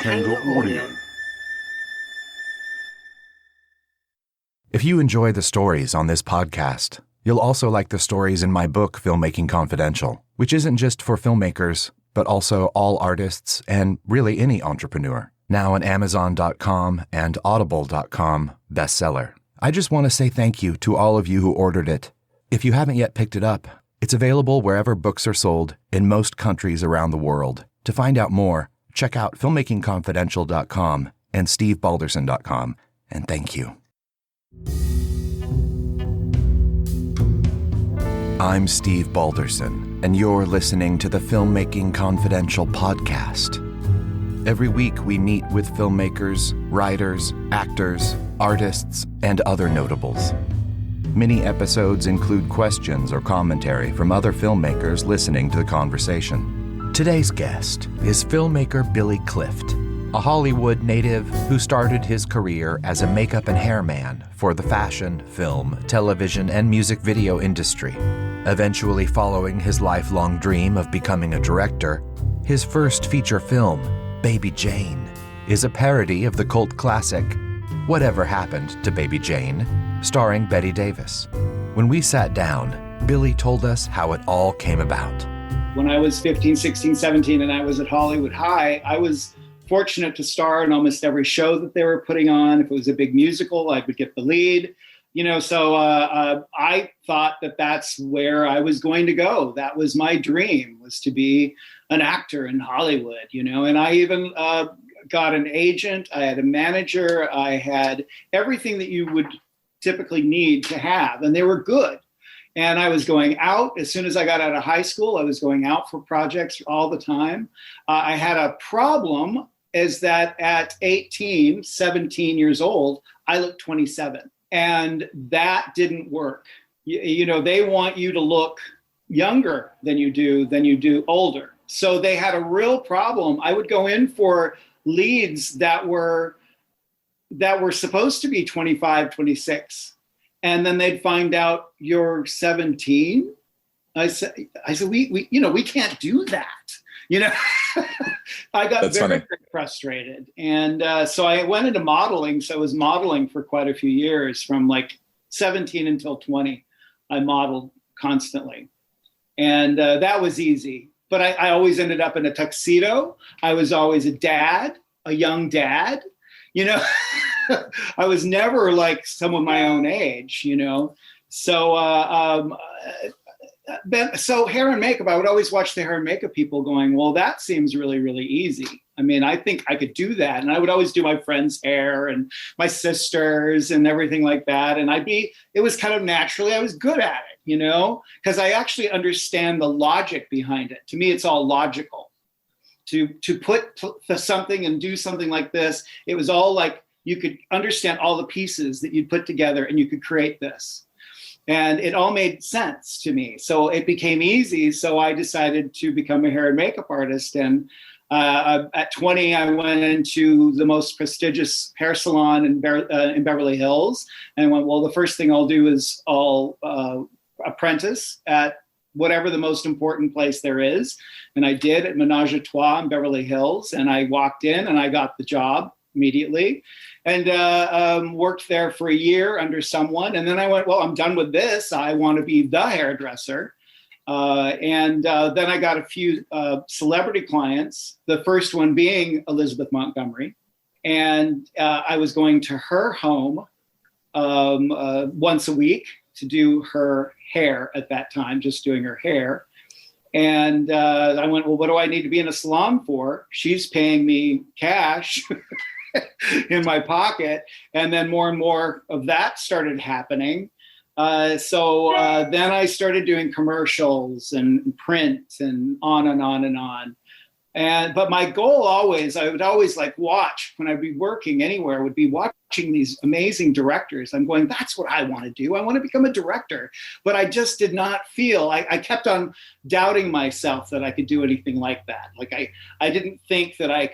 Fangoria. If you enjoy the stories on this podcast, you'll also like the stories in my book, Filmmaking Confidential, which isn't just for filmmakers, but also all artists and really any entrepreneur. Now an Amazon.com and Audible.com bestseller. I just want to say thank you to all of you who ordered it. If you haven't yet picked it up, it's available wherever books are sold in most countries around the world. To find out more, check out filmmakingconfidential.com and stevebalderson.com. And thank you. I'm Steve Balderson, and you're listening to the Filmmaking Confidential podcast. Every week we meet with filmmakers, writers, actors, artists, and other notables. Many episodes include questions or commentary from other filmmakers listening to the conversation. Today's guest is filmmaker Billy Clift, a Hollywood native who started his career as a makeup and hair man for the fashion, film, television, and music video industry. Eventually following his lifelong dream of becoming a director, his first feature film, Baby Jane, is a parody of the cult classic Whatever Happened to Baby Jane, starring Bette Davis. When we sat down, Billy told us how it all came about. When I was 15, 16, 17, and I was at Hollywood High, I was fortunate to star in almost every show that they were putting on. If it was a big musical, I would get the lead. So I thought that that's where I was going to go. That was my dream, was to be an actor in Hollywood, and I even got an agent. I had a manager. I had everything that you would typically need to have, and they were good. And I was going out as soon as I got out of high school. I was going out for projects all the time. I had a problem is that at 18, 17 years old, I looked 27. And that didn't work. They want you to look younger than you do older. So they had a real problem. I would go in for leads that were supposed to be 25, 26. And then they'd find out you're 17. I said, we can't do that. I got very frustrated. And so I went into modeling. So I was modeling for quite a few years, from like 17 until 20. I modeled constantly. And that was easy. But I always ended up in a tuxedo. I was always a young dad. I was never like someone my own age, So so hair and makeup, I would always watch the hair and makeup people going, well, that seems really, really easy. I mean, I think I could do that. And I would always do my friends' hair and my sisters and everything like that. And it was kind of naturally, I was good at it, because I actually understand the logic behind it. To me, it's all logical. To put something and do something like this, it was all like you could understand all the pieces that you'd put together and you could create this. And it all made sense to me. So it became easy. So I decided to become a hair and makeup artist. And at 20, I went into the most prestigious hair salon in Beverly Hills and went, well, the first thing I'll do is I'll apprentice at whatever the most important place there is. And I did at Menage a Trois in Beverly Hills. And I walked in and I got the job immediately and worked there for a year under someone. And then I went, well, I'm done with this. I want to be the hairdresser. And then I got a few celebrity clients, the first one being Elizabeth Montgomery. And I was going to her home once a week to do her hair at that time, just doing her hair. And I went, well, what do I need to be in a salon for? She's paying me cash in my pocket. And then more and more of that started happening. So then I started doing commercials and print and on and on and on. But my goal I would always like watch when I'd be working anywhere, would be watching these amazing directors. I'm going, that's what I want to do. I want to become a director. But I just did not feel, I kept on doubting myself that I could do anything like that. Like I didn't think that I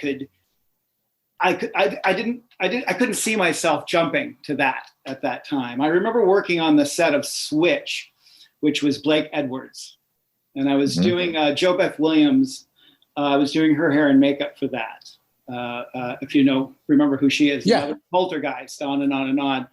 couldn't see myself jumping to that at that time. I remember working on the set of Switch, which was Blake Edwards. And I was doing Jo Beth Williams. I was doing her hair and makeup for that. if you remember who she is. Yeah. Poltergeist, on and on and on.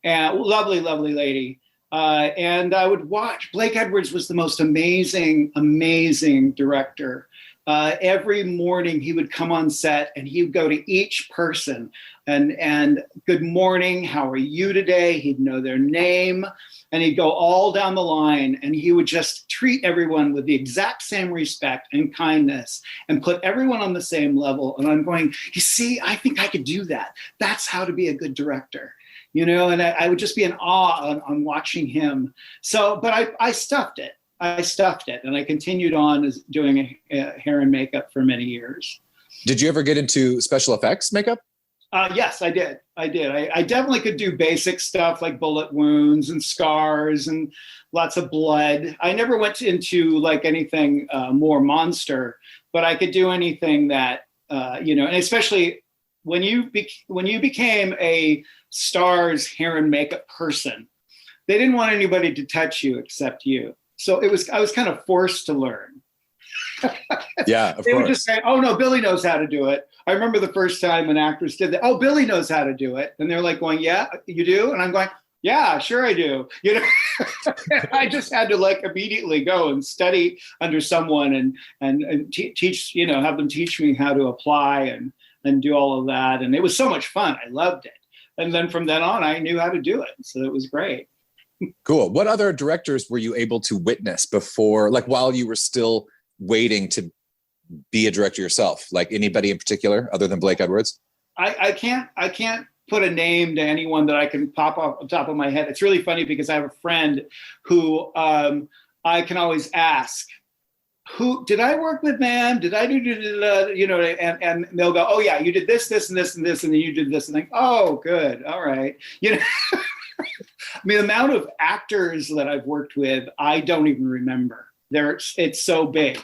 And lovely, lovely lady. And I would watch. Blake Edwards was the most amazing, amazing director. Every morning he would come on set and he would go to each person and good morning, how are you today? He'd know their name and he'd go all down the line and he would just treat everyone with the exact same respect and kindness and put everyone on the same level. And I'm going, you see, I think I could do that. That's how to be a good director. And I would just be in awe on watching him. So, but I stuffed it. And I continued on as doing hair and makeup for many years. Did you ever get into special effects makeup? Yes, I did. I definitely could do basic stuff like bullet wounds and scars and lots of blood. I never went into like anything more monster, but I could do anything that, and especially when you became a star's hair and makeup person, they didn't want anybody to touch you except you. So I was kind of forced to learn. Yeah, of They course. would just say, oh no, Billy knows how to do it. I remember the first time an actress did that. Oh, Billy knows how to do it. And they're like going, yeah, you do? And I'm going, yeah, sure I do. I just had to like immediately go and study under someone and teach, have them teach me how to apply and do all of that. And it was so much fun. I loved it. And then from then on, I knew how to do it. So it was great. Cool. What other directors were you able to witness before, like while you were still waiting to be a director yourself? Like anybody in particular other than Blake Edwards? I can't put a name to anyone that I can pop off the top of my head. It's really funny because I have a friend who I can always ask, who did I work with, man? Did I do, and they'll go, oh yeah, you did this, this, and this, and this, and then you did this. And like, oh, good. All right. I mean, the amount of actors that I've worked with, I don't even remember. It's so big.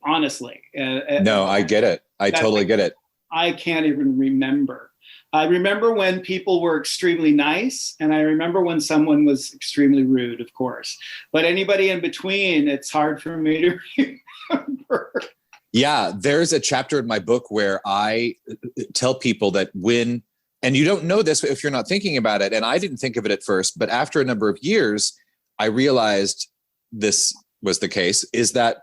Honestly. No, I get it. I totally get it. I can't even remember. I remember when people were extremely nice, and I remember when someone was extremely rude, of course. But anybody in between, it's hard for me to remember. Yeah, there's a chapter in my book where I tell people that when, and you don't know this if you're not thinking about it, and I didn't think of it at first, but after a number of years, I realized this was the case, is that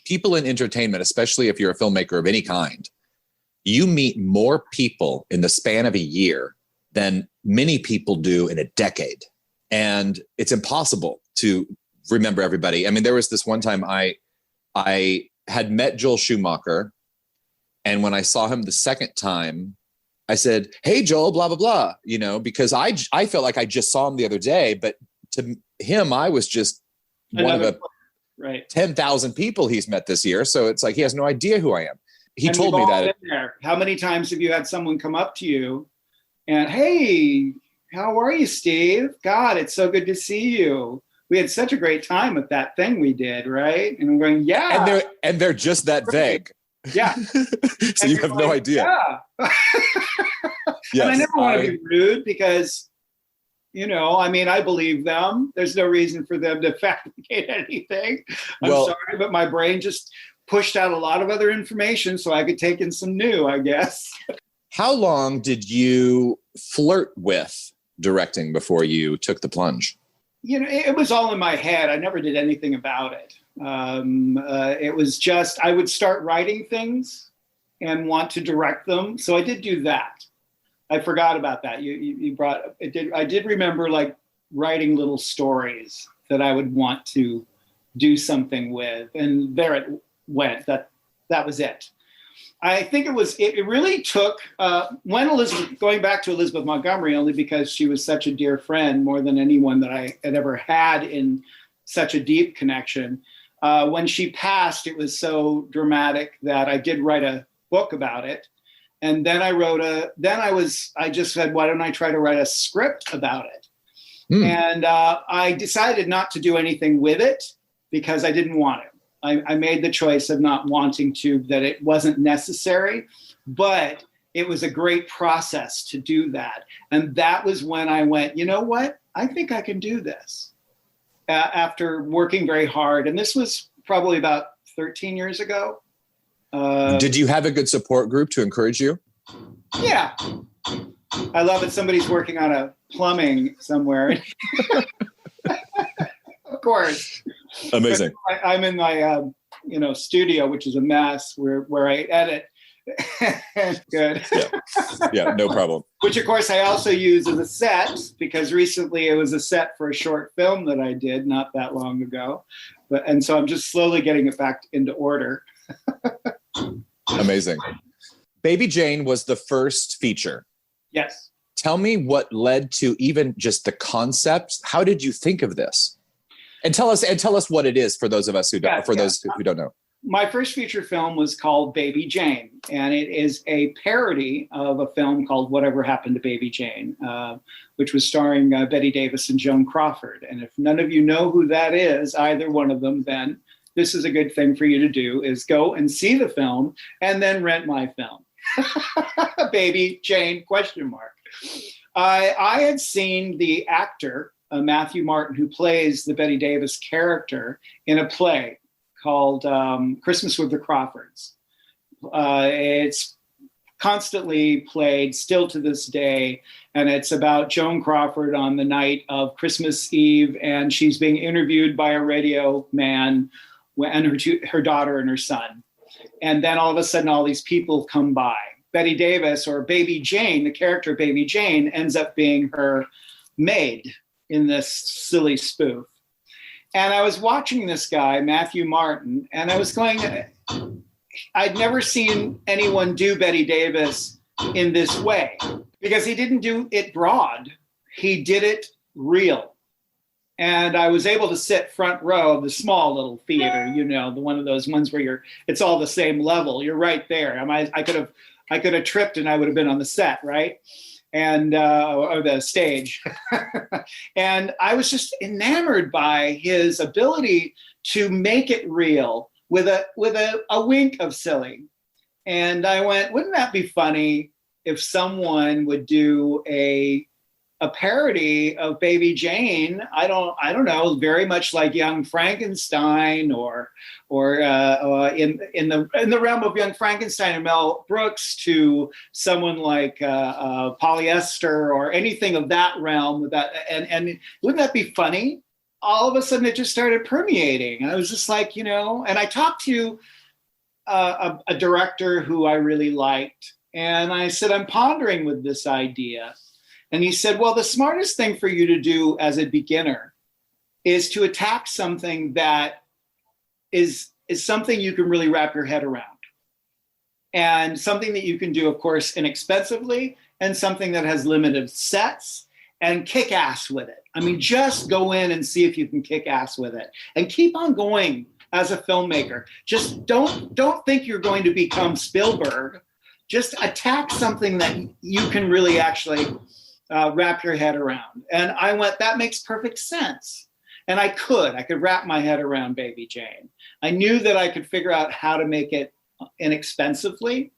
people in entertainment, especially if you're a filmmaker of any kind, you meet more people in the span of a year than many people do in a decade. And it's impossible to remember everybody. I mean, there was this one time I had met Joel Schumacher, and when I saw him the second time, I said, hey, Joel, blah, blah, blah, because I felt like I just saw him the other day, but to him, I was just one of 10,000 people he's met this year. So it's like, he has no idea who I am. He told me that. How many times have you had someone come up to you and, hey, how are you, Steve? God, it's so good to see you. We had such a great time with that thing we did, right? And I'm going, yeah. And they're just that vague. Yeah. So you have no idea. Yeah. Yes, and I never want to be rude because, I believe them. There's no reason for them to fabricate anything. I'm sorry, but my brain just pushed out a lot of other information so I could take in some new, I guess. How long did you flirt with directing before you took the plunge? It was all in my head. I never did anything about it. It was just, I would start writing things and want to direct them. So I did do that. I forgot about that. You brought it. I did remember like writing little stories that I would want to do something with. And there it went. That was it. I think it really took, going back to Elizabeth Montgomery, only because she was such a dear friend, more than anyone that I had ever had in such a deep connection. When she passed, it was so dramatic that I did write a book about it. And then I just said, why don't I try to write a script about it? And I decided not to do anything with it because I didn't want it. I made the choice of not wanting to, that it wasn't necessary, but it was a great process to do that. And that was when I went, you know what? I think I can do this after working very hard. And this was probably about 13 years ago. Did you have a good support group to encourage you? Yeah. I love it. Somebody's working on a plumbing somewhere. Of course. Amazing. I'm in my studio, which is a mess where I edit. Good. Yeah, no problem. Which of course I also use as a set, because recently it was a set for a short film that I did not that long ago. And so I'm just slowly getting it back into order. Amazing. Baby Jane was the first feature. Yes. Tell me what led to even just the concept. How did you think of this? And tell us what it is for those of us who don't, those who don't know. My first feature film was called Baby Jane, and it is a parody of a film called Whatever Happened to Baby Jane, which was starring Bette Davis and Joan Crawford. And if none of you know who that is, either one of them, then this is a good thing for you to do, is go and see the film and then rent my film. Baby Jane, ? I had seen the actor, Matthew Martin, who plays the Bette Davis character in a play called Christmas with the Crawfords. It's constantly played still to this day, and it's about Joan Crawford on the night of Christmas Eve, and she's being interviewed by a radio man and her daughter and her son. And then all of a sudden, all these people come by. Bette Davis, or Baby Jane, the character Baby Jane, ends up being her maid in this silly spoof. And I was watching this guy, Matthew Martin, and I was going, I'd never seen anyone do Bette Davis in this way, because he didn't do it broad. He did it real. And I was able to sit front row of the small little theater, the one of those ones where it's all the same level. You're right there. I could have tripped and I would have been on the set, right? And or the stage. And I was just enamored by his ability to make it real with a wink of silly. And I went, wouldn't that be funny if someone would do a parody of Baby Jane? I don't know, very much like Young Frankenstein, or in the realm of Young Frankenstein and Mel Brooks, to someone like Polyester, or anything of that realm. And wouldn't that be funny? All of a sudden, it just started permeating, and I was just like, and I talked to a director who I really liked, and I said, I'm pondering with this idea. And he said, well, the smartest thing for you to do as a beginner is to attack something that is something you can really wrap your head around. And something that you can do, of course, inexpensively, and something that has limited sets, and kick ass with it. I mean, just go in and see if you can kick ass with it, and keep on going as a filmmaker. Just don't think you're going to become Spielberg. Just attack something that you can really actually wrap your head around. And I went, that makes perfect sense. And I could wrap my head around Baby Jane. I knew that I could figure out how to make it inexpensively.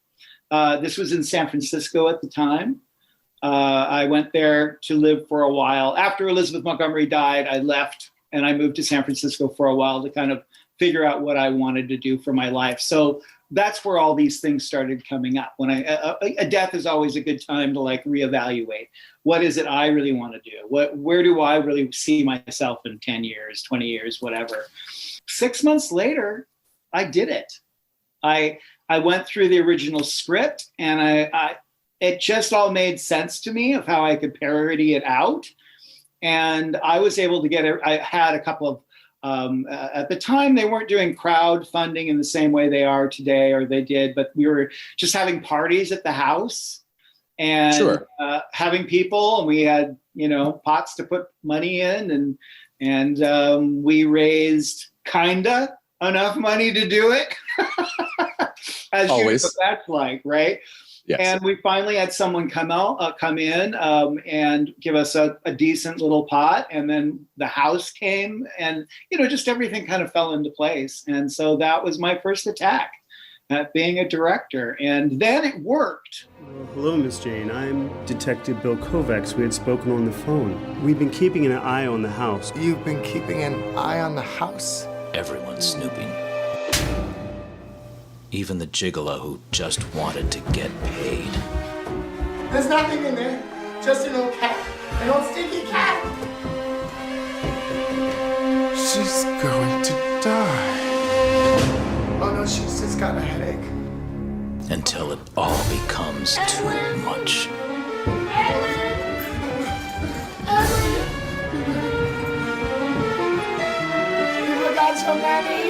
This was in San Francisco at the time. I went there to live for a while. After Elizabeth Montgomery died, I left and I moved to San Francisco for a while to kind of figure out what I wanted to do for my life. So that's where all these things started coming up. When a death is always a good time to reevaluate. What is it I really want to do? Where do I really see myself in 10 years, 20 years, whatever? 6 months later, I did it. I went through the original script, and it just all made sense to me of how I could parody it out. And I was able to get it. I had a couple of, at the time, they weren't doing crowdfunding in the same way they are today, or they did, but we were just having parties at the house and having people, and we had, pots to put money in, and we raised kinda enough money to do it. As always, what that's like, right? Yes. And we finally had someone come in and give us a decent little pot. And then the house came, and, just everything kind of fell into place. And so that was my first attack at being a director. And then it worked. Hello, Miss Jane. I'm Detective Bill Kovacs. We had spoken on the phone. We've been keeping an eye on the house. You've been keeping an eye on the house? Everyone's snooping. Even the gigolo who just wanted to get paid. There's nothing in there, just an old cat. An old stinky cat. She's going to die. Oh no, she's just got a headache. Until it all becomes too much. You forgot your money.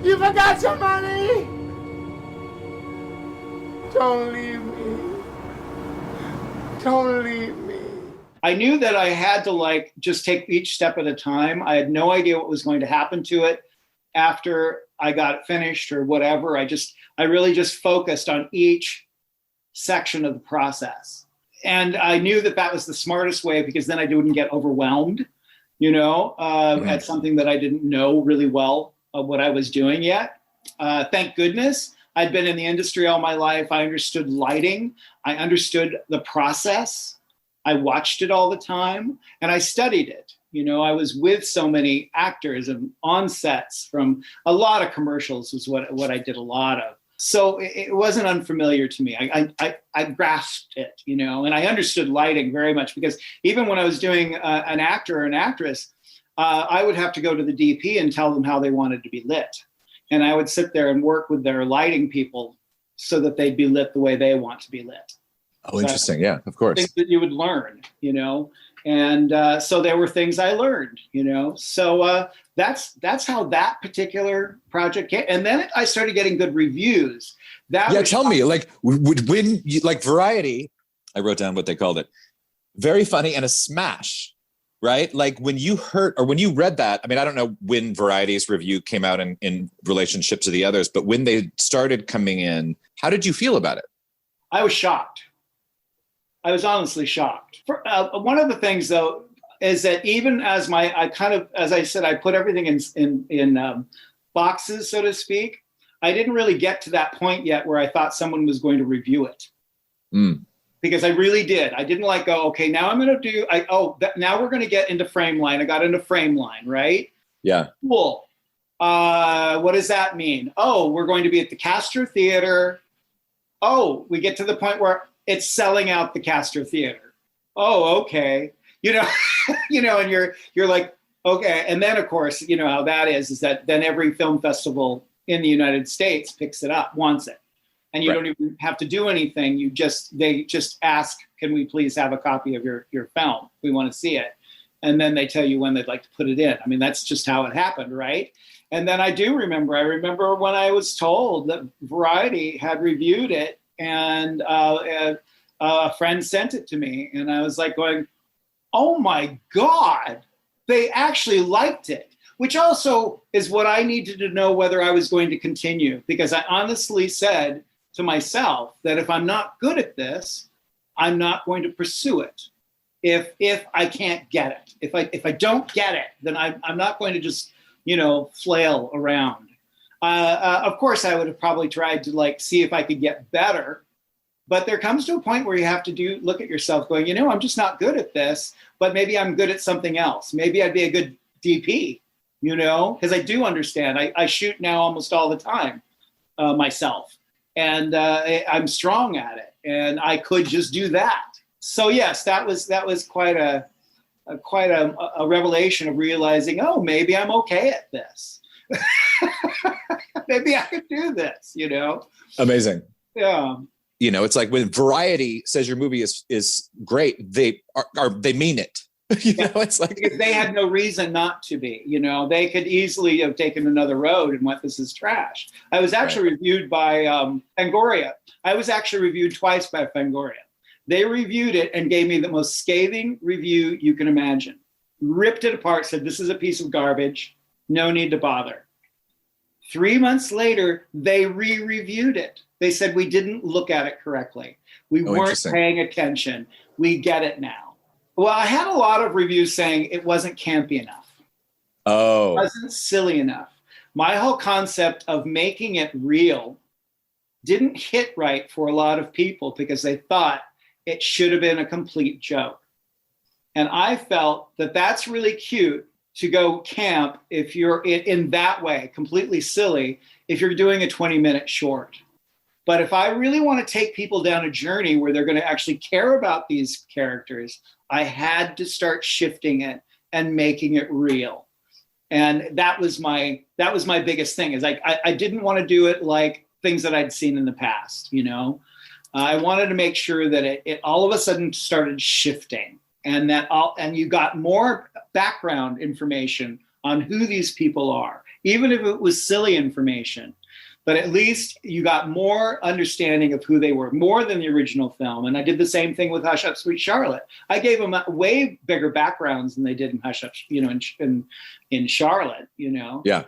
You forgot your money. Don't leave me. Don't leave me. I knew that I had to like just take each step at a time. I had no idea what was going to happen to it after I got it finished or whatever. I really just focused on each section of the process. And I knew that that was the smartest way, because then I wouldn't get overwhelmed, at something that I didn't know really well what I was doing yet. Thank goodness. I'd been in the industry all my life. I understood lighting. I understood the process. I watched it all the time and I studied it. I was with so many actors and on sets from a lot of commercials was what I did a lot of. So it wasn't unfamiliar to me. I grasped it, and I understood lighting very much, because even when I was doing an actor or an actress, I would have to go to the DP and tell them how they wanted to be lit. And I would sit there and work with their lighting people so that they'd be lit the way they want to be lit. Oh, interesting. Yeah, of course. Things that you would learn, and so there were things I learned, So that's how that particular project came. And then I started getting good reviews. Tell me, like when you, like Variety, I wrote down what they called it. Very funny and a smash, right? Like when you heard or when you read that, I mean, I don't know when Variety's review came out in relationship to the others, but when they started coming in, how did you feel about it? I was shocked. I was honestly shocked. One of the things, though, is that even as as I said, I put everything in boxes, so to speak. I didn't really get to that point yet where I thought someone was going to review it. Because I really did. I didn't go, okay, now I'm going to do, now we're going to get into frame line. I got into frame line, right? Yeah. Cool. What does that mean? Oh, we're going to be at the Castro Theater. Oh, we get to the point where it's selling out the Castro Theater. Oh, okay. And you're like, okay. And then of course, how that is that then every film festival in the United States picks it up, wants it. And you don't even have to do anything. They just ask, can we please have a copy of your film? We want to see it. And then they tell you when they'd like to put it in. I mean, that's just how it happened, right? And then I remember when I was told that Variety had reviewed it, and a friend sent it to me, and I was like going, oh my God, they actually liked it, which also is what I needed to know whether I was going to continue, because I honestly said to myself that if I'm not good at this, I'm not going to pursue it. If I can't get it, if I don't get it, then I'm not going to just, flail around. Of course, I would have probably tried to see if I could get better. But there comes to a point where you have to look at yourself going, I'm just not good at this, but maybe I'm good at something else. Maybe I'd be a good DP, because I do understand. I shoot now almost all the time myself, and I'm strong at it, and I could just do that. So yes, that was quite a revelation of realizing, oh, maybe I'm okay at this. Maybe I could do this, Amazing. Yeah. It's like when Variety says your movie is great, they mean it. It's like because they had no reason not to be. They could easily have taken another road and went, this is trash. I was actually reviewed by Fangoria. I was actually reviewed twice by Fangoria. They reviewed it and gave me the most scathing review you can imagine. Ripped it apart, said this is a piece of garbage. No need to bother. 3 months later, they re-reviewed it. They said, we didn't look at it correctly. We weren't paying attention. We get it now. Well, I had a lot of reviews saying it wasn't campy enough. Oh. It wasn't silly enough. My whole concept of making it real didn't hit right for a lot of people because they thought it should have been a complete joke. And I felt that that's really cute to go camp if you're in that way, completely silly, if you're doing a 20-minute short. But if I really want to take people down a journey where they're going to actually care about these characters, I had to start shifting it and making it real. And that was my biggest thing, is like I didn't want to do it like things that I'd seen in the past, you know. I wanted to make sure that it all of a sudden started shifting, and and you got more background information on who these people are, even if it was silly information. But at least you got more understanding of who they were, more than the original film. And I did the same thing with Hush Up, Sweet Charlotte. I gave them way bigger backgrounds than they did in Hush Up, you know, in Charlotte, you know. Yeah.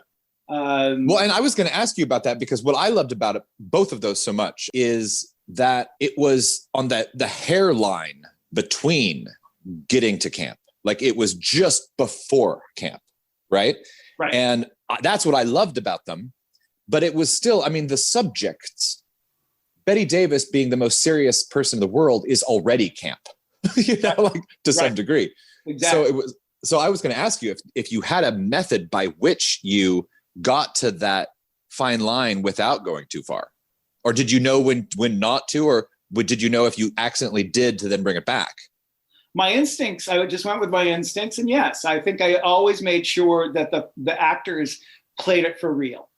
Well, and I was going to ask you about that, because what I loved about it, both of those so much, is that it was on the hairline between getting to camp. Like, it was just before camp, right? Right. And that's what I loved about them. But it was still, I mean, the subjects, Betty Davis being the most serious person in the world is already camp, you know, like to some degree. Exactly. So I was going to ask you if you had a method by which you got to that fine line without going too far, or did you know when not to, or did you know if you accidentally did to then bring it back? My instincts, I just went with my instincts. And yes, I think I always made sure that the actors played it for real.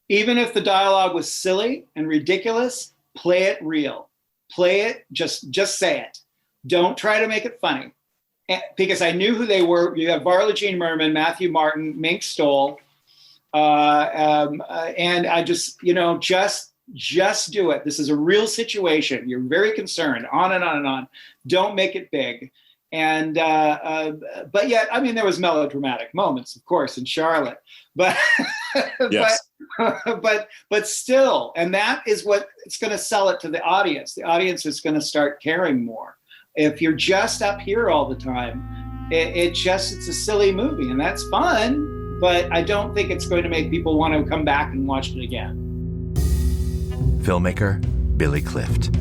Even if the dialogue was silly and ridiculous, play it real. Play it, just say it. Don't try to make it funny. Because I knew who they were. You have Varla Jean Merman, Matthew Martin, Mink Stole. And I just, you know, just do it. This is a real situation. You're very concerned, on and on and on. Don't make it big. And, but yet, I mean, there was melodramatic moments, of course, in Charlotte, but, yes. but still, and that is what it's going to sell it to the audience. The audience is going to start caring more. If you're just up here all the time, it's a silly movie, and that's fun, but I don't think it's going to make people want to come back and watch it again. Filmmaker Billy Clift.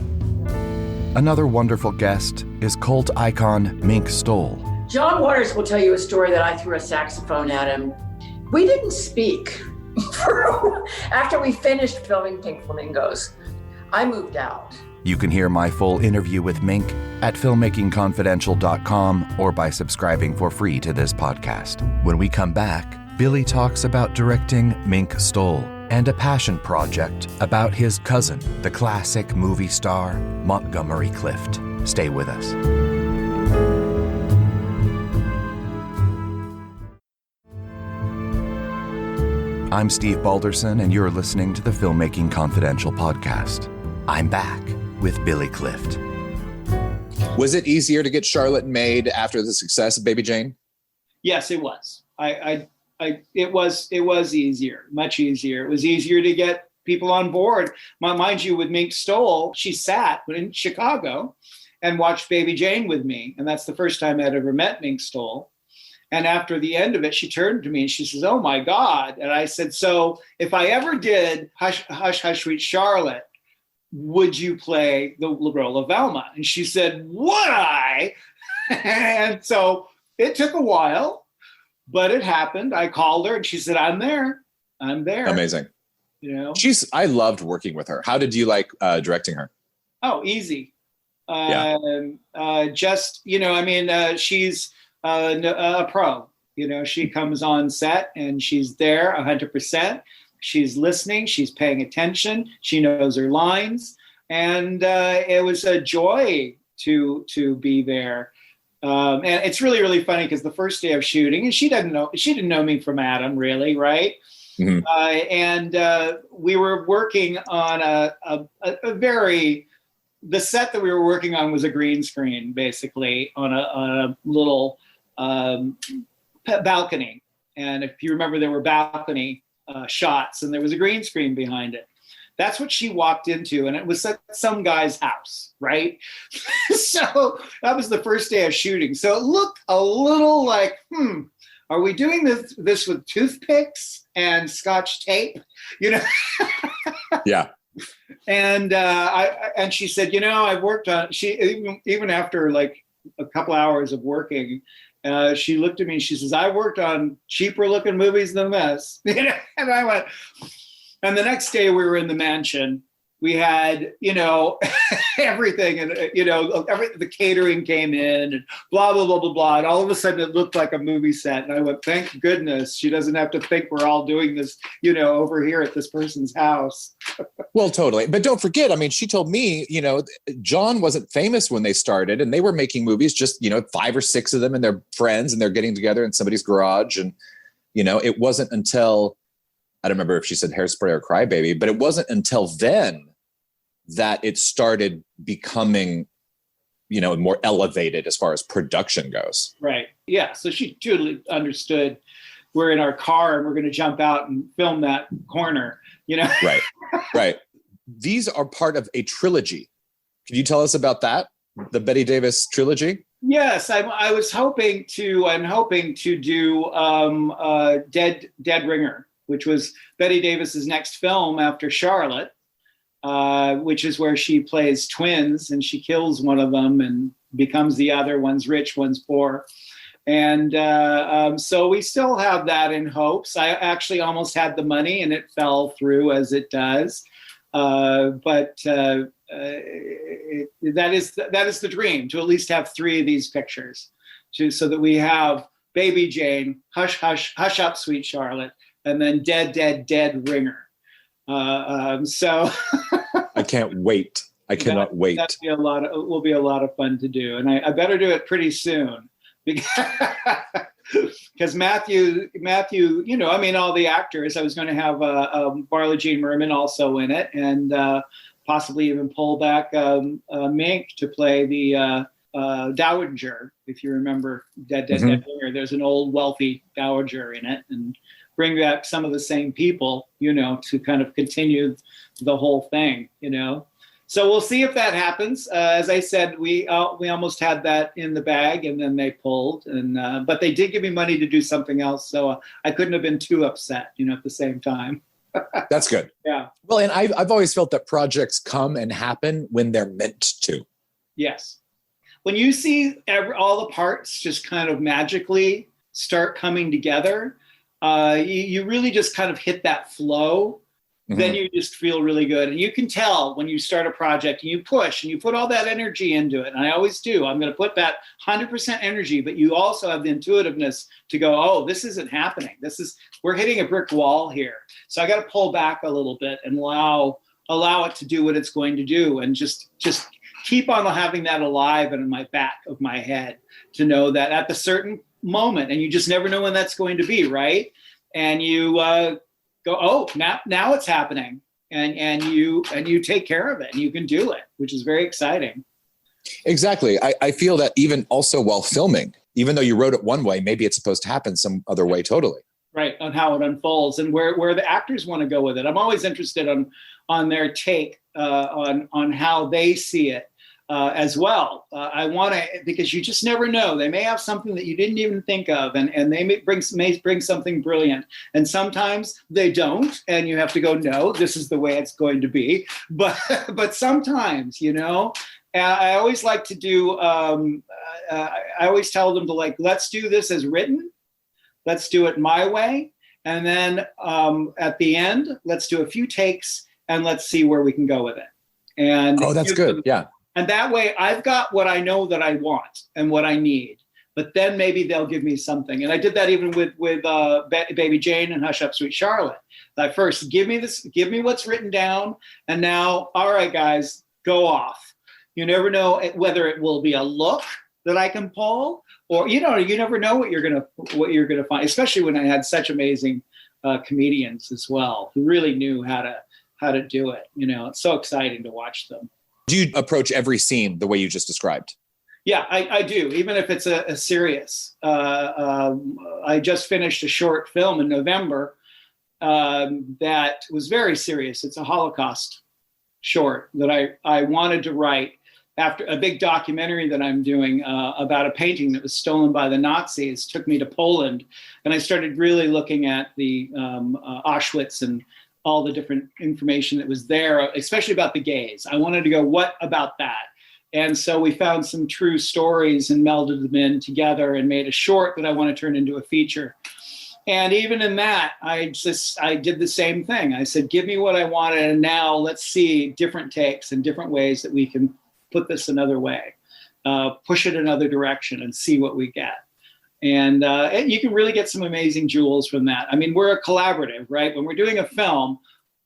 Another wonderful guest is cult icon Mink Stole. John Waters will tell you a story that I threw a saxophone at him. We didn't speak after we finished filming Pink Flamingos. I moved out. You can hear my full interview with Mink at filmmakingconfidential.com or by subscribing for free to this podcast. When we come back, Billy talks about directing Mink Stole and a passion project about his cousin, the classic movie star Montgomery Clift. Stay with us. I'm Steve Balderson, and you're listening to the Filmmaking Confidential podcast. I'm back with Billy Clift. Was it easier to get Charlotte made after the success of Baby Jane? Yes, it was. It was easier, much easier. It was easier to get people on board. Mind you, with Mink Stole, she sat in Chicago and watched Baby Jane with me. And that's the first time I'd ever met Mink Stole. And after the end of it, she turned to me and she says, "Oh my God." And I said, "So if I ever did Hush, Hush, Hush, Sweet Charlotte, would you play the role of Velma?" And she said, "Would I?" And so it took a while, but it happened. I called her and she said, "I'm there. I'm there." Amazing. You know, I loved working with her. How did you like directing her? Oh, easy. She's a pro. You know, she comes on set and she's there 100%. She's listening. She's paying attention. She knows her lines. And it was a joy to be there. And it's really, really funny because the first day of shooting, and she didn't know me from Adam, really, right? Mm-hmm. And we were working on the set that we were working on was a green screen, basically, on a little balcony. And if you remember, there were balcony shots and there was a green screen behind it. That's what she walked into, and it was some guy's house, right? So that was the first day of shooting. So it looked a little like, are we doing this with toothpicks and Scotch tape? You know? Yeah. And she said, I've worked on, even after like a couple hours of working, she looked at me and she says, I worked on cheaper looking movies than this. And I went, and the next day we were in the mansion. We had, everything, and the catering came in, and blah blah blah blah blah, and all of a sudden it looked like a movie set. And I went, thank goodness she doesn't have to think we're all doing this, over here at this person's house. Well, totally. But don't forget, I mean, she told me, John wasn't famous when they started, and they were making movies, just 5 or 6 of them, and they're friends, and they're getting together in somebody's garage, and it wasn't until, I don't remember if she said Hairspray or Crybaby, but it wasn't until then that it started becoming, more elevated as far as production goes. Right. Yeah. So she totally understood we're in our car and we're going to jump out and film that corner, Right. Right. These are part of a trilogy. Can you tell us about that? The Bette Davis trilogy? Yes. I was hoping to do Dead Ringer, which was Bette Davis's next film after Charlotte. Which is where she plays twins and she kills one of them and becomes the other. One's rich, one's poor. And so we still have that in hopes. I actually almost had the money and it fell through, as it does. But that is the dream, to at least have 3 of these pictures, so that we have Baby Jane, Hush, Hush, Hush Up, Sweet Charlotte, and then Dead, Dead, Dead Ringer. So I can't wait. I cannot wait. It will be a lot of fun to do. And I better do it pretty soon because Matthew, all the actors, I was going to have Varla Jean Merman also in it, and possibly even pull back Mink to play the dowager. If you remember Dead, Dead, Dead Ringer, there's an old wealthy dowager in it, and bring back some of the same people, to kind of continue the whole thing, So we'll see if that happens. As I said, we almost had that in the bag, and then they pulled. And but they did give me money to do something else, so I couldn't have been too upset, at the same time. That's good. Yeah. Well, and I've always felt that projects come and happen when they're meant to. Yes. When you see all the parts just kind of magically start coming together, you really just kind of hit that flow. Then you just feel really good. And you can tell when you start a project and you push and you put all that energy into it. And I always do. I'm going to put that 100% energy, but you also have the intuitiveness to go, oh, this isn't happening. We're hitting a brick wall here. So I got to pull back a little bit and allow it to do what it's going to do. And just keep on having that alive and in my back of my head to know that at the certain moment, and you just never know when that's going to be, right? And you go, oh, now it's happening, and you take care of it, and you can do it, which is very exciting. Exactly. I feel that even also while filming, even though you wrote it one way, maybe it's supposed to happen some other way totally. Right, on how it unfolds and where the actors want to go with it. I'm always interested on their take on how they see it. As well. I want to, because you just never know. They may have something that you didn't even think of, and they may bring something brilliant. And sometimes they don't, and you have to go, no, this is the way it's going to be. But sometimes, I always like to do, I always tell them to let's do this as written. Let's do it my way. And then at the end, let's do a few takes and let's see where we can go with it. And that's good. Yeah. And that way I've got what I know that I want and what I need, but then maybe they'll give me something. And I did that even with Baby Jane and Hush Up, Sweet Charlotte. First, give me what's written down. And now, all right, guys, go off. You never know whether it will be a look that I can pull, or, you never know what you're going to find, especially when I had such amazing comedians as well, who really knew how to do it. It's so exciting to watch them. Do you approach every scene the way you just described? Yeah, I do. Even if it's a serious. I just finished a short film in November that was very serious. It's a Holocaust short that I wanted to write after a big documentary that I'm doing about a painting that was stolen by the Nazis. Took me to Poland, and I started really looking at the Auschwitz and all the different information that was there, especially about the gays. I wanted to go, what about that? And so we found some true stories and melded them in together and made a short that I want to turn into a feature. And even in that, I did the same thing. I said, give me what I wanted, and now let's see different takes and different ways that we can put this another way, push it another direction and see what we get. And you can really get some amazing jewels from that. I mean, we're a collaborative, right? When we're doing a film,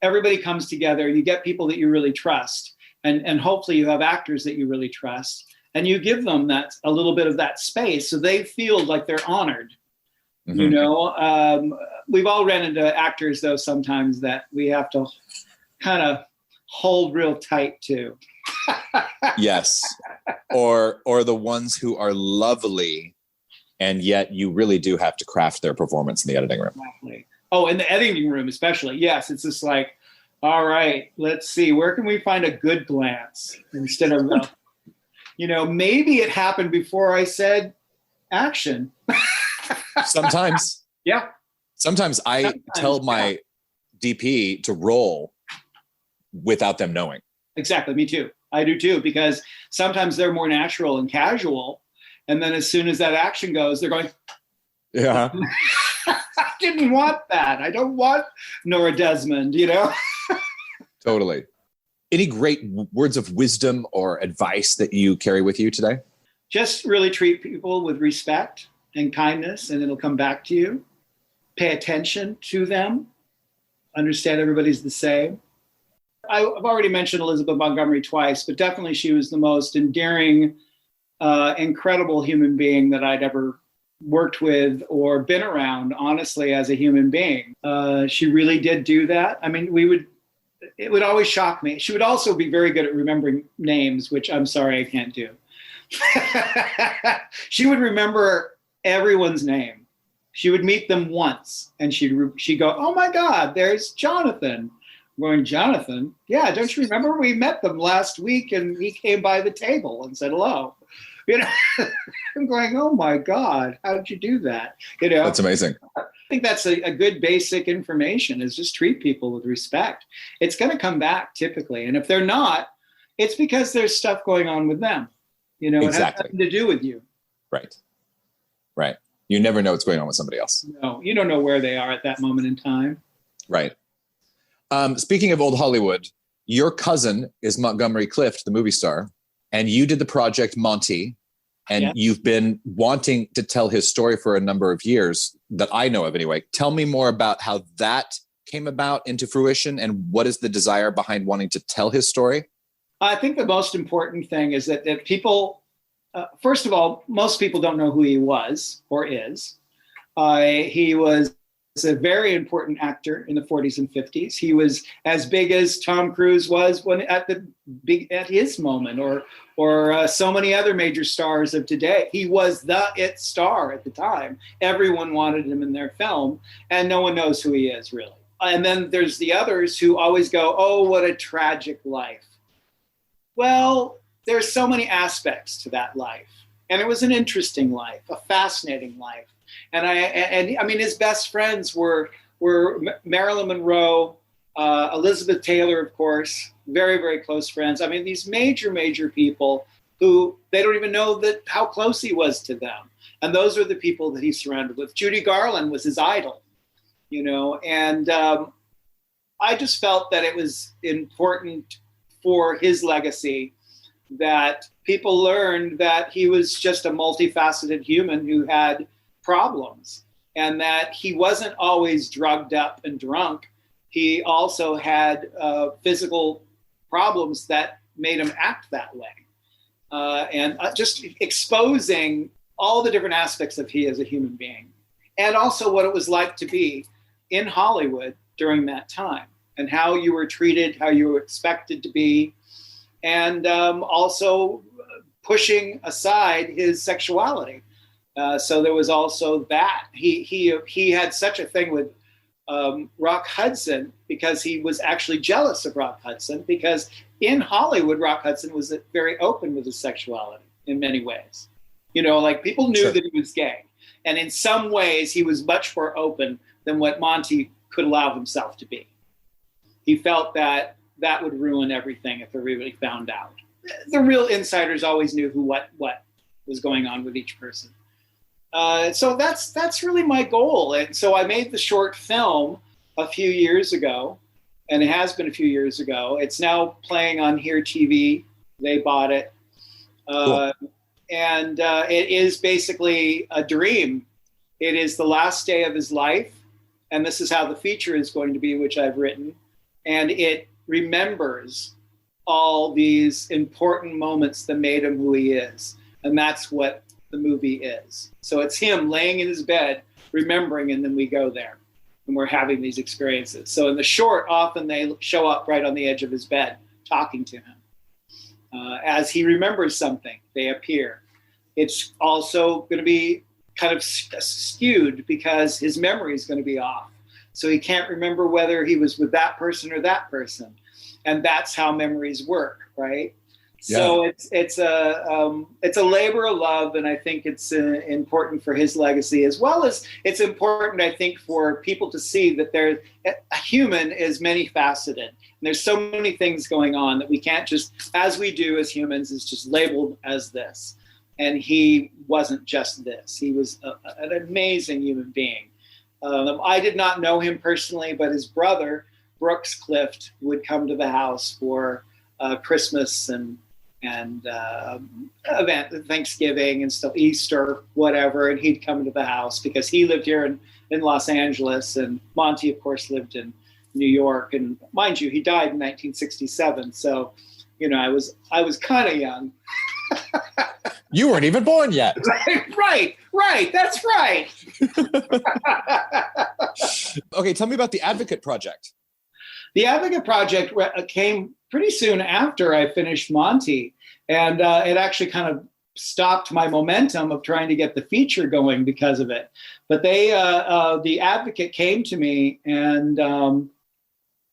everybody comes together, you get people that you really trust, and hopefully you have actors that you really trust, and you give them a little bit of that space so they feel like they're honored. Mm-hmm. You know, we've all ran into actors, though, sometimes that we have to kind of hold real tight to. Yes. Or the ones who are lovely, and yet you really do have to craft their performance in the editing room. Exactly. Oh, in the editing room, especially. Yes. It's just like, all right, let's see, where can we find a good glance instead of, you know, maybe it happened before I said action. Sometimes. Yeah. Sometimes I tell my DP to roll without them knowing. Exactly. Me too. I do too, because sometimes they're more natural and casual. And then as soon as that action goes, they're going, yeah, I didn't want that. I don't want Nora Desmond, you know? Totally. Any great words of wisdom or advice that you carry with you today? Just really treat people with respect and kindness, and it'll come back to you. Pay attention to them. Understand everybody's the same. I've already mentioned Elizabeth Montgomery twice, but definitely she was the most endearing, incredible human being that I'd ever worked with or been around, honestly, as a human being. She really did do that. I mean, it would always shock me. She would also be very good at remembering names, which I'm sorry I can't do. She would remember everyone's name. She would meet them once and she'd go, oh my God, there's Jonathan. I'm going, Jonathan? Yeah, don't you remember we met them last week and he came by the table and said hello? You know, I'm going, oh my God, how did you do that? You know, that's amazing. I think that's a good basic information, is just treat people with respect. It's going to come back typically. And if they're not, it's because there's stuff going on with them. You know, exactly. It has nothing to do with you. Right. Right. You never know what's going on with somebody else. No, you don't know where they are at that moment in time. Right. Speaking of old Hollywood, your cousin is Montgomery Clift, the movie star, and you did the project Monty, and yes, you've been wanting to tell his story for a number of years that I know of anyway. Tell me more about how that came about into fruition, and what is the desire behind wanting to tell his story? I think the most important thing is that people, first of all, most people don't know who he was or is. He was a very important actor in the 40s and 50s. He was as big as Tom Cruise was at his moment, or so many other major stars of today. He was the it star at the time. Everyone wanted him in their film, and no one knows who he is really. And then there's the others who always go, "Oh, what a tragic life." Well, there's so many aspects to that life. And it was an interesting life, a fascinating life. And I mean, his best friends were Marilyn Monroe, Elizabeth Taylor, of course, very, very close friends. I mean, these major people who they don't even know how close he was to them. And those are the people that he's surrounded with. Judy Garland was his idol, you know, and I just felt that it was important for his legacy that people learned that he was just a multifaceted human who had problems, and that he wasn't always drugged up and drunk. He also had physical problems that made him act that way. And just exposing all the different aspects of he as a human being, and also what it was like to be in Hollywood during that time, and how you were treated, how you were expected to be, and also pushing aside his sexuality. So there was also that. He had such a thing with Rock Hudson, because he was actually jealous of Rock Hudson, because in Hollywood, Rock Hudson was very open with his sexuality in many ways. You know, like people knew that he was gay. And in some ways, he was much more open than what Monty could allow himself to be. He felt that would ruin everything if everybody found out. the real insiders always knew what was going on with each person. So that's really my goal. And so I made the short film a few years ago, and it has been a few years ago. It's now playing on Here TV. They bought it. Cool. And it is basically a dream. It is the last day of his life. And this is how the feature is going to be, which I've written. And it remembers all these important moments that made him who he is. And that's what the movie is. So it's him laying in his bed, remembering, and then we go there. And we're having these experiences. So in the short, often they show up right on the edge of his bed, talking to him. As he remembers something, they appear. It's also going to be kind of skewed because his memory is going to be off. So he can't remember whether he was with that person or that person. And that's how memories work, right? Yeah. So it's a labor of love, and I think it's important for his legacy, as well as it's important, I think, for people to see that a human is many faceted. And there's so many things going on that we can't just, as we do as humans, is just labeled as this. And he wasn't just this. He was an amazing human being. I did not know him personally, but his brother, Brooks Clift, would come to the house for Christmas and event, Thanksgiving and stuff, Easter, whatever. And he'd come to the house because he lived here in Los Angeles, and Monty, of course, lived in New York. And mind you, he died in 1967. So, I was kind of young. You weren't even born yet. Right. That's right. Okay, tell me about the Advocate Project. The Advocate Project came pretty soon after I finished Monty, and it actually kind of stopped my momentum of trying to get the feature going because of it. But the Advocate came to me, and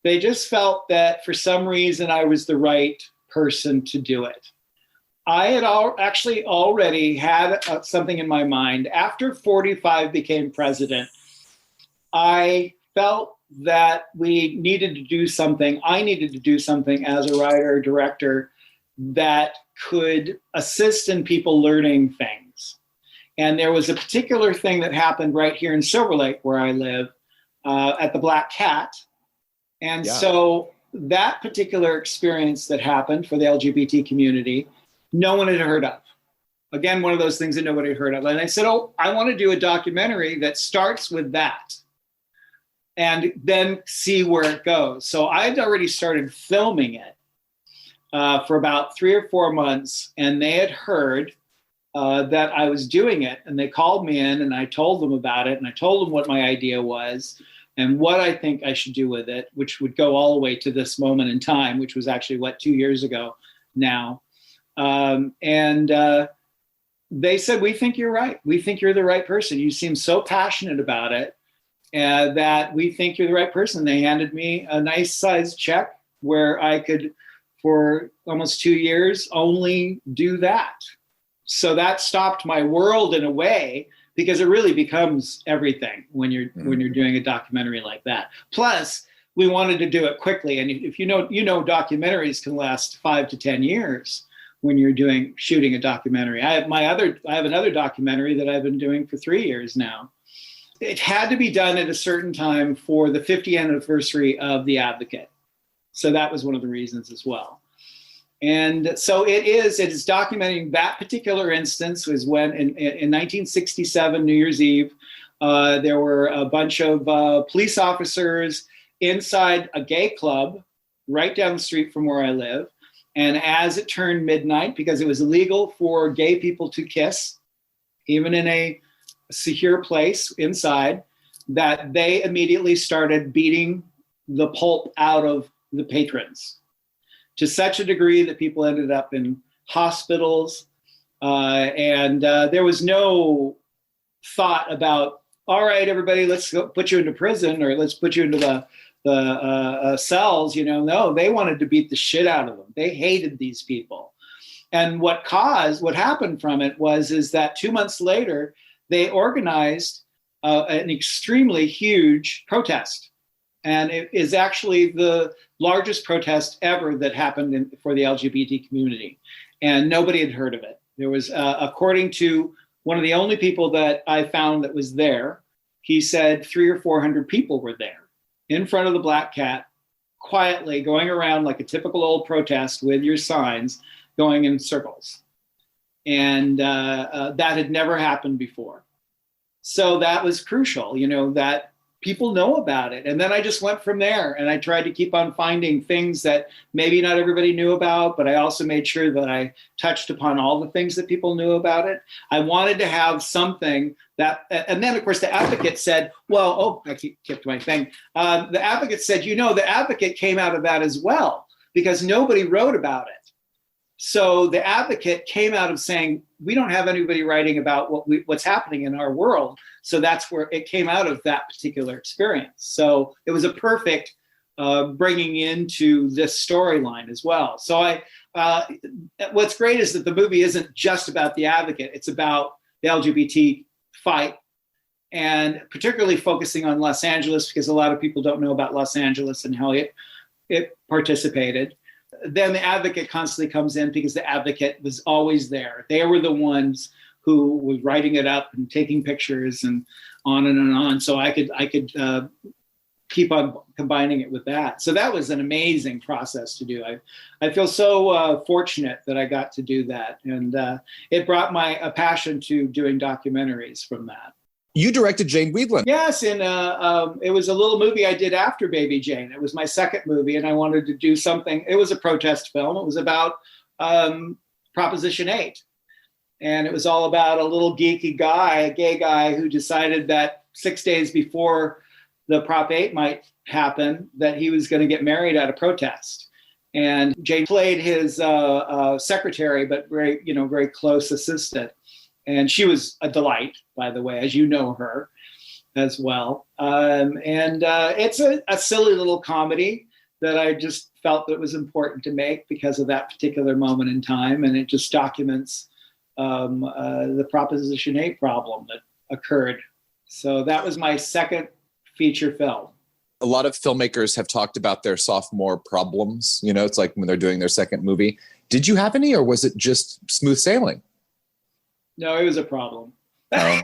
they just felt that for some reason I was the right person to do it. I had actually already had something in my mind. After 45 became president, I felt that we needed to do something. I needed to do something as a writer, director, that could assist in people learning things. And there was a particular thing that happened right here in Silver Lake, where I live, at the Black Cat. And so that particular experience that happened for the LGBT community, no one had heard of. Again, one of those things that nobody had heard of. And I said, I want to do a documentary that starts with that and then see where it goes. So I had already started filming it for about 3 or 4 months, and they had heard that I was doing it. And they called me in, and I told them about it, and I told them what my idea was and what I think I should do with it, which would go all the way to this moment in time, which was actually, 2 years ago now. They said, we think you're right. We think you're the right person. You seem so passionate about it that we think you're the right person. They handed me a nice sized check where I could, for almost 2 years, only do that. So that stopped my world in a way, because it really becomes everything when you're doing a documentary like that. Plus, we wanted to do it quickly. And if you know, documentaries can last 5 to 10 years. When you're shooting a documentary. I have another documentary that I've been doing for 3 years now. It had to be done at a certain time for the 50th anniversary of The Advocate. So that was one of the reasons as well. And so it is documenting that particular instance. Was when in 1967, New Year's Eve, there were a bunch of police officers inside a gay club right down the street from where I live. And as it turned midnight, because it was illegal for gay people to kiss, even in a secure place inside, that they immediately started beating the pulp out of the patrons to such a degree that people ended up in hospitals. And there was no thought about, all right, everybody, let's go put you into prison, or let's put you into the cells. No, they wanted to beat the shit out of them. They hated these people. And what happened from it is that 2 months later, they organized an extremely huge protest. And it is actually the largest protest ever that happened for the LGBT community. And nobody had heard of it. There was, according to one of the only people that I found that was there, he said 300 or 400 people were there in front of the Black Cat, quietly going around like a typical old protest with your signs going in circles. And that had never happened before. So that was crucial, that people know about it. And then I just went from there, and I tried to keep on finding things that maybe not everybody knew about, but I also made sure that I touched upon all the things that people knew about it. I wanted to have something that, and then of course the Advocate said, I kept my thing. The Advocate said, the Advocate came out of that as well, because nobody wrote about it. So the Advocate came out of saying, we don't have anybody writing about what's happening in our world. So that's where it came out of, that particular experience. So it was a perfect bringing into this storyline as well. So what's great is that the movie isn't just about the Advocate. It's about the LGBT fight, and particularly focusing on Los Angeles, because a lot of people don't know about Los Angeles and how it participated. Then the Advocate constantly comes in, because the Advocate was always there. They were the ones who was writing it up and taking pictures and on and on. So I could keep on combining it with that. So that was an amazing process to do. I feel so fortunate that I got to do that. And it brought a passion to doing documentaries from that. You directed Jane Weedland. Yes, and it was a little movie I did after Baby Jane. It was my second movie, and I wanted to do something. It was a protest film. It was about Proposition 8. And it was all about a little geeky guy, a gay guy, who decided that 6 days before the Prop 8 might happen, that he was going to get married at a protest. And Jane played his secretary, but very close assistant. And she was a delight, by the way, as you know her as well. It's a silly little comedy that I just felt that was important to make because of that particular moment in time. And it just documents the Proposition 8 problem that occurred. So that was my second feature film. A lot of filmmakers have talked about their sophomore problems. It's like when they're doing their second movie. Did you have any, or was it just smooth sailing? No, it was a problem. Oh.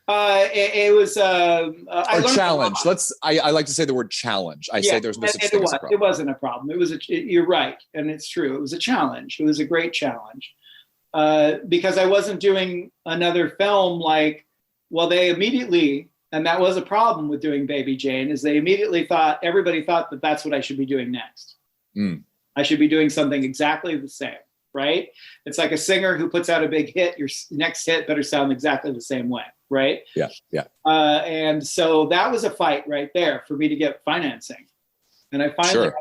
It was a challenge. I like to say the word challenge. Say there's no such thing as a problem. It wasn't a problem. It was you're right, and it's true. It was a challenge. It was a great challenge because I wasn't doing another film they immediately, and that was a problem with doing Baby Jane, is they immediately everybody thought that that's what I should be doing next. Mm. I should be doing something exactly the same, right? It's like a singer who puts out a big hit. Your next hit better sound exactly the same way, right? Yeah. And so that was a fight right there for me to get financing. And I finally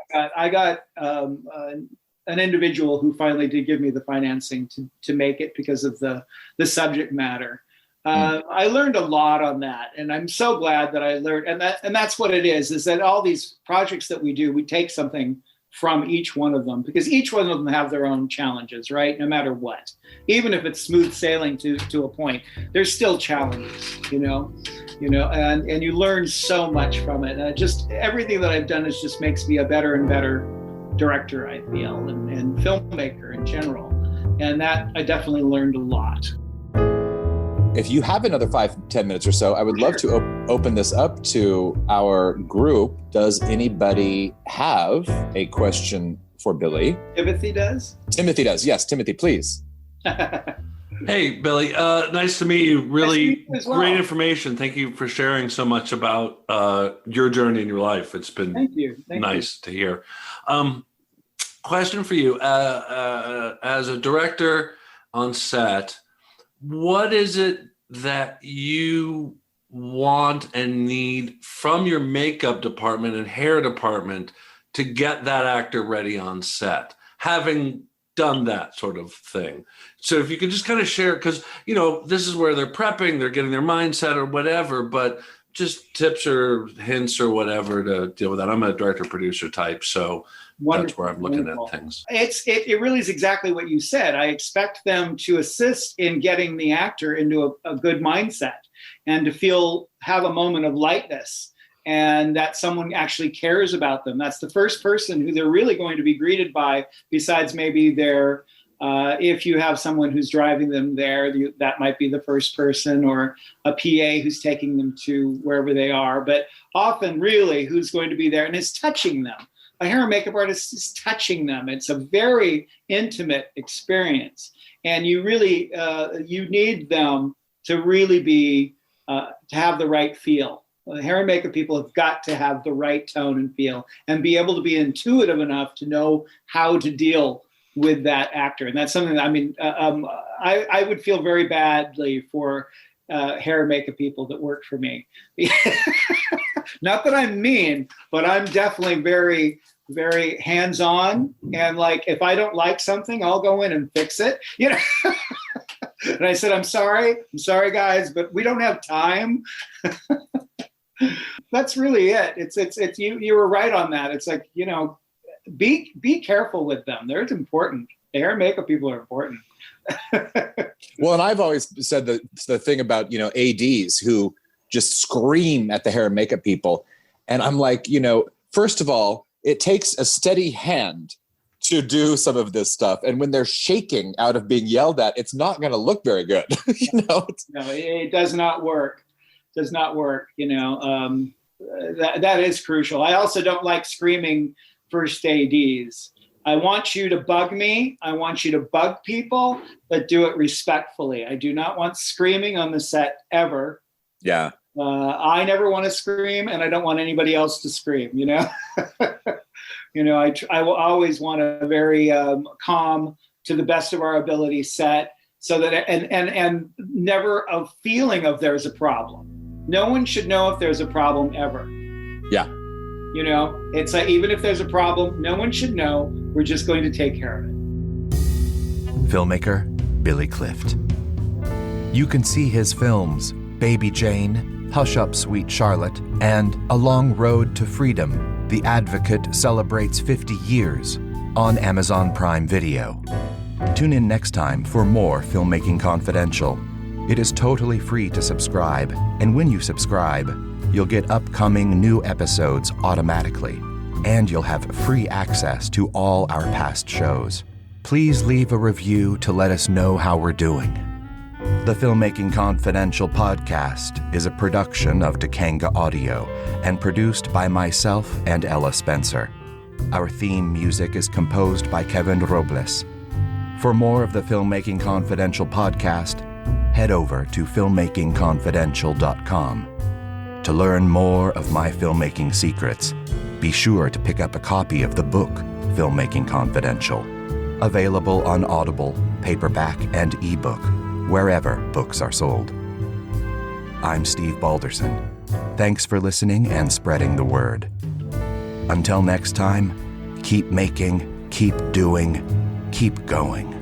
got an individual who finally did give me the financing to make it because of the subject matter. I learned a lot on that, and I'm so glad that I learned. And that's what it is that all these projects that we do, we take something from each one of them, because each one of them have their own challenges, right? No matter what, even if it's smooth sailing to a point, there's still challenges, and you learn so much from it. And just everything that I've done just makes me a better and better director, I feel, and filmmaker in general. And that I definitely learned a lot. If you have another 5-10 minutes or so, I would love to open this up to our group. Does anybody have a question for Billy? Timothy does? Timothy does. Yes, Timothy, please. Hey, Billy. Nice to meet you. Really great information. Thank you for sharing so much about your journey in your life. It's been nice to hear. Question for you. As a director on set, what is it that you want and need from your makeup department and hair department to get that actor ready on set, having done that sort of thing? So if you could just kind of share, because, this is where they're prepping, they're getting their mindset or whatever, but just tips or hints or whatever to deal with that. I'm a director-producer type, so that's where I'm looking at things. It really is exactly what you said. I expect them to assist in getting the actor into a good mindset and to have a moment of lightness and that someone actually cares about them. That's the first person who they're really going to be greeted by, besides maybe their, if you have someone who's driving them there, that might be the first person, or a PA who's taking them to wherever they are. But often really who's going to be there and is touching them. A hair and makeup artist is touching them. It's a very intimate experience. And you really, you need them to really be, to have the right feel. Hair and makeup people have got to have the right tone and feel and be able to be intuitive enough to know how to deal with that actor. And that's something that, I mean, I would feel very badly for hair and makeup people that work for me. Not that I'm mean, but I'm definitely very, very hands-on. And like, if I don't like something, I'll go in and fix it, you know? And I said, I'm sorry guys, but we don't have time. That's really it. It's you were right on that. It's like, you know, be careful with them. They're important. Hair and makeup people are important. Well, and I've always said the thing about, you know, ADs who just scream at the hair and makeup people. And I'm like, you know, first of all, it takes a steady hand to do some of this stuff. And when they're shaking out of being yelled at, it's not going to look very good. You know? No, it does not work. Does not work. You know, that is crucial. I also don't like screaming first ADs. I want you to bug me. I want you to bug people, but do it respectfully. I do not want screaming on the set ever. Yeah. I never want to scream, and I don't want anybody else to scream, you know? You know, I will always want a very calm, to the best of our ability set, so that, and never a feeling of there's a problem. No one should know if there's a problem ever. Yeah. You know, it's like, even if there's a problem, no one should know. We're just going to take care of it. Filmmaker Billy Clift. You can see his films, Baby Jane, Hush Up Sweet Charlotte, and A Long Road to Freedom, The Advocate celebrates 50 years, on Amazon Prime Video. Tune in next time for more Filmmaking Confidential. It is totally free to subscribe, and when you subscribe, you'll get upcoming new episodes automatically, and you'll have free access to all our past shows. Please leave a review to let us know how we're doing. The Filmmaking Confidential podcast is a production of Dakanga Audio and produced by myself and Ella Spencer. Our theme music is composed by Kevin Robles. For more of the Filmmaking Confidential podcast, head over to filmmakingconfidential.com. To learn more of my filmmaking secrets, be sure to pick up a copy of the book, Filmmaking Confidential, available on Audible, paperback, and ebook, wherever books are sold. I'm Steve Balderson. Thanks for listening and spreading the word. Until next time, keep making, keep doing, keep going.